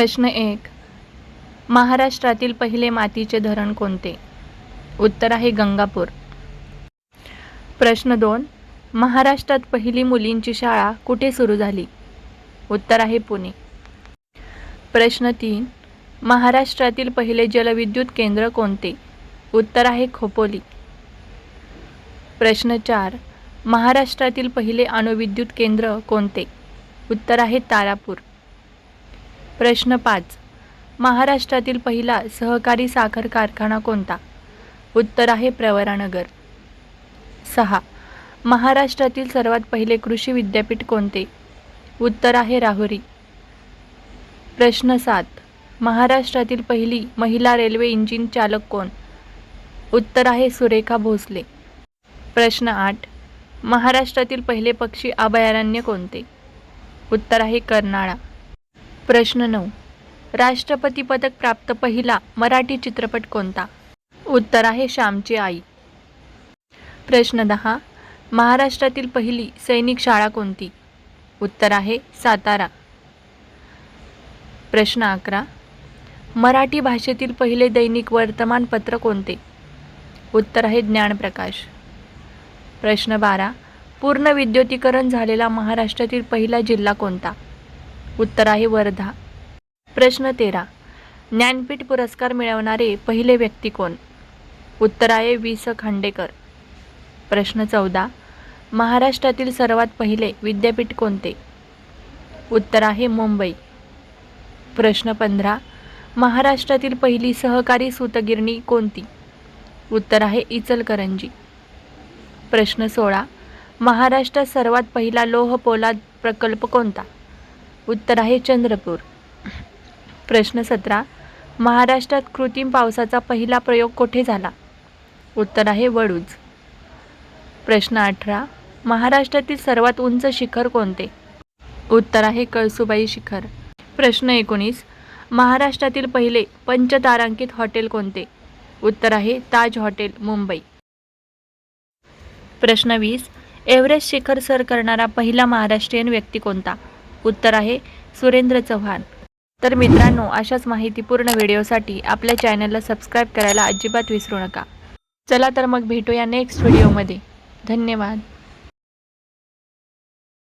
प्रश्न 1. महाराष्ट्रातील पहिले मातीचे धरण कोणते? उत्तर आहे गंगापूर. प्रश्न 2. महाराष्ट्रात पहिली मुलींची शाळा कुठे सुरू झाली? उत्तर आहे पुणे. प्रश्न 3. महाराष्ट्रातील पहिले जलविद्युत केंद्र कोणते? उत्तर आहे खोपोली. प्रश्न 4. महाराष्ट्रातील पहिले अणुविद्युत केंद्र कोणते? उत्तर आहे तारापूर. प्रश्न 5. महाराष्ट्रातील पहिला सहकारी साखर कारखाना कोणता? उत्तर आहे प्रवरानगर. 6. महाराष्ट्रातील सर्वात पहिले कृषी विद्यापीठ कोणते? उत्तर आहे राहुरी. प्रश्न 7. महाराष्ट्रातील पहिली महिला रेल्वे इंजिन चालक कोण? उत्तर आहे सुरेखा भोसले. प्रश्न 8. महाराष्ट्रातील पहिले पक्षी अभयारण्य कोणते? उत्तर आहे कर्नाळा. प्रश्न 9. राष्ट्रपती पदक प्राप्त पहिला मराठी चित्रपट कोणता? उत्तर आहे श्यामची आई. प्रश्न 10. महाराष्ट्रातील पहिली सैनिक शाळा कोणती? उत्तर आहे सातारा. प्रश्न 11. मराठी भाषेतील पहिले दैनिक वर्तमानपत्र कोणते? उत्तर आहे ज्ञानप्रकाश. प्रश्न 12. पूर्ण विद्युतीकरण झालेला महाराष्ट्रातील पहिला जिल्हा कोणता? उत्तर आहे वर्धा. प्रश्न 13. ज्ञानपीठ पुरस्कार मिळवणारे पहिले व्यक्ती कोण? उत्तर आहे वि. स. खांडेकर. प्रश्न 14. महाराष्ट्रातील सर्वात पहिले विद्यापीठ कोणते? उत्तर आहे मुंबई. प्रश्न 15. महाराष्ट्रातील पहिली सहकारी सूतगिरणी कोणती? उत्तर आहे इचलकरंजी. प्रश्न 16. महाराष्ट्रात सर्वात पहिला लोह पोलाद प्रकल्प कोणता? उत्तर आहे चंद्रपूर. प्रश्न 17. महाराष्ट्रात कृत्रिम पावसाचा पहिला प्रयोग कोठे झाला? उत्तर आहे वडूज. प्रश्न 18. महाराष्ट्रातील सर्वात उंच शिखर कोणते? उत्तर आहे कळसुबाई शिखर. प्रश्न 19. महाराष्ट्रातील पहिले पंचतारांकित हॉटेल कोणते? उत्तर आहे ताज हॉटेल मुंबई. प्रश्न 20. एव्हरेस्ट शिखर सर करणारा पहिला महाराष्ट्रीयन व्यक्ती कोणता? उत्तर आहे सुरेंद्र चव्हाण. तर मित्रांनो, अशाच माहितीपूर्ण व्हिडिओसाठी आपल्या चॅनलला सबस्क्राईब करायला अजिबात विसरू नका. चला तर मग भेटूया नेक्स्ट व्हिडिओमध्ये. धन्यवाद.